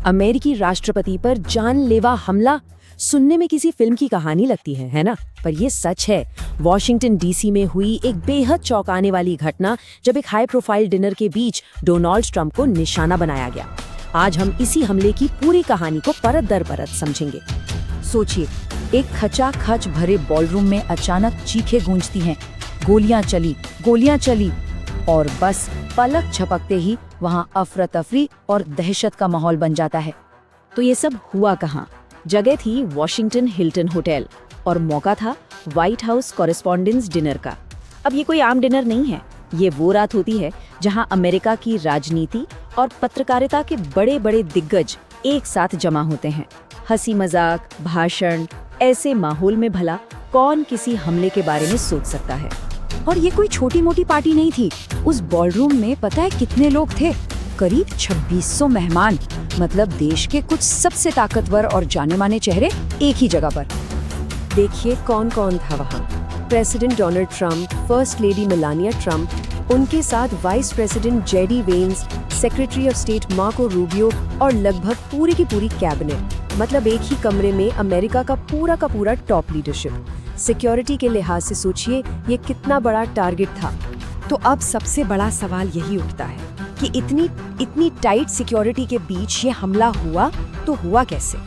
अमेरिकी राष्ट्रपति पर जानलेवा हमला। सुनने में किसी फिल्म की कहानी लगती है ना? पर ये सच है। वॉशिंगटन डीसी में हुई एक बेहद चौंकाने वाली घटना, जब एक हाई प्रोफाइल डिनर के बीच डोनाल्ड ट्रंप को निशाना बनाया गया। आज हम इसी हमले की पूरी कहानी को परत दर परत समझेंगे। सोचिए, एक खचाखच भरे बॉलरूम में अचानक चीखें गूंजती हैं, गोलियां चली और बस पलक झपकते ही वहां अफरा तफरी और दहशत का माहौल बन जाता है। तो ये सब हुआ कहाँ? जगह थी वॉशिंगटन हिल्टन होटल और मौका था व्हाइट हाउस कॉरेस्पॉन्डेंस डिनर का। अब ये कोई आम डिनर नहीं है, ये वो रात होती है जहां अमेरिका की राजनीति और पत्रकारिता के बड़े बड़े दिग्गज एक साथ जमा होते हैं। हंसी मजाक, भाषण, ऐसे माहौल में भला कौन किसी हमले के बारे में सोच सकता है? और ये कोई छोटी मोटी पार्टी नहीं थी। उस बॉलरूम में पता है कितने लोग थे? करीब 2600 मेहमान, मतलब देश के कुछ सबसे ताकतवर और जाने माने चेहरे एक ही जगह पर। देखिए कौन कौन था वहाँ। President Donald Trump, first lady Melania Trump, उनके साथ vice president JD Vance, secretary of state Marco Rubio और लगभग पूरी की पूरी कैबिनेट। मतलब एक ही कमरे में अमेरिका का पूरा टॉप लीडरशिप। सिक्योरिटी के लिहाज से सोचिए ये कितना बड़ा टारगेट था। तो अब सबसे बड़ा सवाल यही उठता है कि इतनी टाइट सिक्योरिटी के बीच ये हमला हुआ तो हुआ कैसे?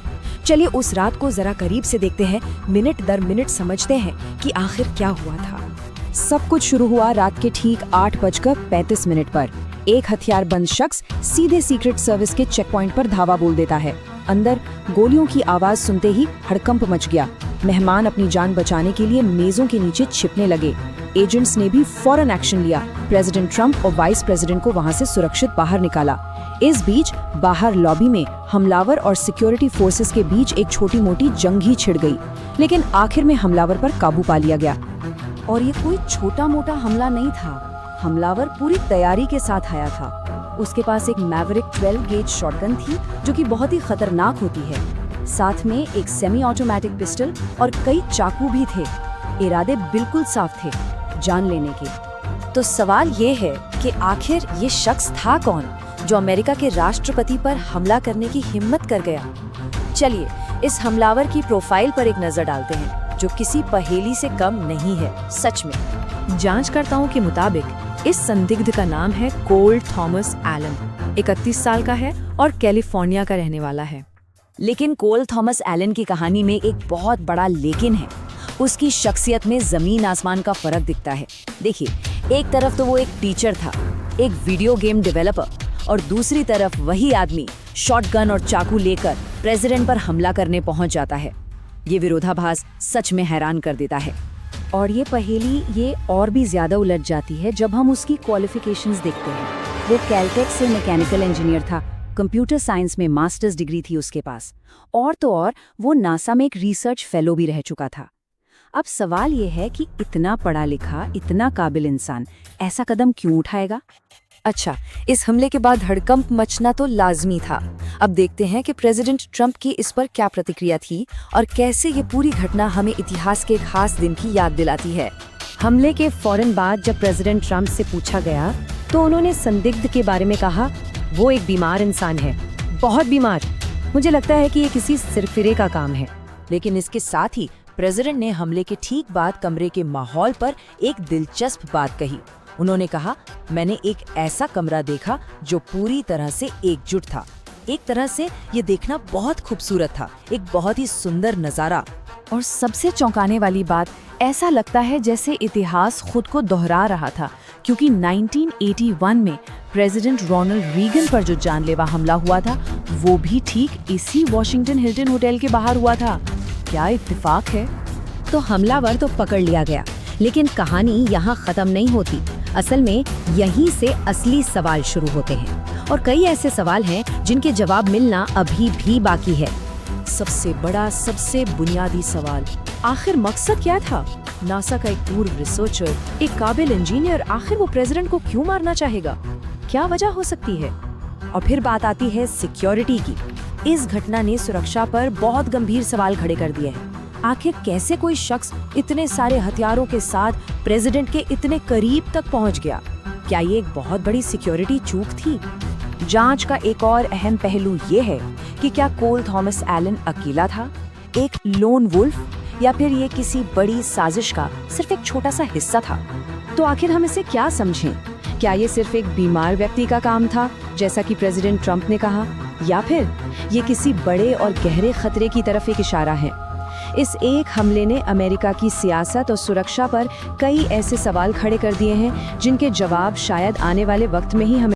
चलिए उस रात को जरा करीब से देखते हैं, मिनट दर मिनट समझते हैं कि आखिर क्या हुआ था। सब कुछ शुरू हुआ रात के ठीक 8:35 पर। एक हथियारबंद शख्स सीधे सीक्रेट सर्विस के चेक पॉइंट पर धावा बोल देता है। अंदर गोलियों की आवाज सुनते ही हड़कंप मच गया। मेहमान अपनी जान बचाने के लिए मेजों के नीचे छिपने लगे। एजेंट्स ने भी फौरन एक्शन लिया। प्रेसिडेंट ट्रंप और वाइस प्रेसिडेंट को वहां से सुरक्षित बाहर निकाला। इस बीच बाहर लॉबी में हमलावर और सिक्योरिटी फोर्सेस के बीच एक छोटी मोटी जंग ही छिड़ गई, लेकिन आखिर में हमलावर पर काबू पा लिया गया। और ये कोई छोटा मोटा हमला नहीं था। हमलावर पूरी तैयारी के साथ आया था। उसके पास एक मैवरिक 12 गेज शॉटगन थी, जो कि बहुत ही खतरनाक होती है। साथ में एक सेमी ऑटोमेटिक पिस्टल और कई चाकू भी थे। इरादे बिल्कुल साफ थे, जान लेने के। तो सवाल ये है कि आखिर ये शख्स था कौन जो अमेरिका के राष्ट्रपति पर हमला करने की हिम्मत कर गया? चलिए इस हमलावर की प्रोफाइल पर एक नजर डालते हैं, जो किसी पहेली से कम नहीं है सच में। जांचकर्ताओं के मुताबिक इस संदिग्ध का नाम है कोल थॉमस एलन। 31 साल का है और कैलिफोर्निया का रहने वाला है। लेकिन कोल थॉमस एलन की कहानी में एक बहुत बड़ा लेकिन है। उसकी शख्सियत में जमीन आसमान का फर्क दिखता है। देखिए, एक तरफ तो वो एक टीचर था, एक वीडियो गेम डेवलपर, और दूसरी तरफ वही आदमी शॉटगन और चाकू लेकर प्रेसिडेंट पर हमला करने पहुंच जाता है। ये विरोधाभास सच में हैरान कर देता है। और ये पहेली ये और भी ज्यादा उलझ जाती है जब हम उसकी क्वालिफिकेशंस देखते हैं। वो कैलटेक से मैकेनिकल इंजीनियर था, कंप्यूटर साइंस में मास्टर्स डिग्री थी उसके पास, और तो और वो नासा में एक रिसर्च फेलो भी रह चुका था। अब सवाल ये है कि इतना पढ़ा लिखा, इतना काबिल इंसान ऐसा कदम क्यों उठाएगा? अच्छा, इस हमले के बाद हड़कंप मचना तो लाजमी था। अब देखते हैं कि प्रेसिडेंट ट्रंप की इस पर क्या प्रतिक्रिया थी और कैसे ये पूरी घटना हमें इतिहास के खास दिन की याद दिलाती है। हमले के फौरन बाद जब प्रेसिडेंट ट्रंप से पूछा गया तो उन्होंने संदिग्ध के बारे में कहा, वो एक बीमार इंसान है, बहुत बीमार। मुझे लगता है कि ये किसी सिरफिरे का काम है। लेकिन इसके साथ ही प्रेसिडेंट ने हमले के ठीक बाद कमरे के माहौल पर एक दिलचस्प बात कही। उन्होंने कहा, मैंने एक ऐसा कमरा देखा जो पूरी तरह से एकजुट था। एक तरह से ये देखना बहुत खूबसूरत था, एक बहुत ही सुंदर नजारा। और सबसे चौंकाने वाली बात, ऐसा लगता है जैसे इतिहास खुद को दोहरा रहा था, क्योंकि 1981 में प्रेसिडेंट रोनाल्ड रीगन पर जो जानलेवा हमला हुआ था, वो भी ठीक इसी वॉशिंगटन हिल्टन होटल के बाहर हुआ था। क्या इत्तेफाक है? तो हमलावर तो पकड़ लिया गया, लेकिन कहानी यहाँ खत्म नहीं होती। असल में यहीं से असली सवाल शुरू होते हैं, और कई ऐसे सवाल हैं जिनके जवाब मिलना अभी भी बाकी है। सबसे बड़ा, सबसे बुनियादी सवाल, आखिर मकसद क्या था? नासा का एक पूर्व रिसर्चर, एक काबिल इंजीनियर, आखिर वो प्रेसिडेंट को क्यों मारना चाहेगा? क्या वजह हो सकती है? और फिर बात आती है सिक्योरिटी की। इस घटना ने सुरक्षा पर बहुत गंभीर सवाल खड़े कर दिए हैं। आखिर कैसे कोई शख्स इतने सारे हथियारों के साथ प्रेसिडेंट के इतने करीब तक पहुंच गया? क्या ये एक बहुत बड़ी सिक्योरिटी चूक थी? जांच का एक और अहम पहलू ये है कि क्या कोल थॉमस एलन अकेला था, एक लोन वुल्फ, या फिर ये किसी बड़ी साजिश का सिर्फ एक छोटा सा हिस्सा था। तो आखिर हम इसे क्या समझें? क्या ये सिर्फ एक बीमार व्यक्ति का काम था, जैसा कि प्रेसिडेंट ट्रंप ने कहा, या फिर ये किसी बड़े और गहरे खतरे की तरफ एक इशारा है? इस एक हमले ने अमेरिका की सियासत और सुरक्षा पर कई ऐसे सवाल खड़े कर दिए हैं जिनके जवाब शायद आने वाले वक्त में ही हमें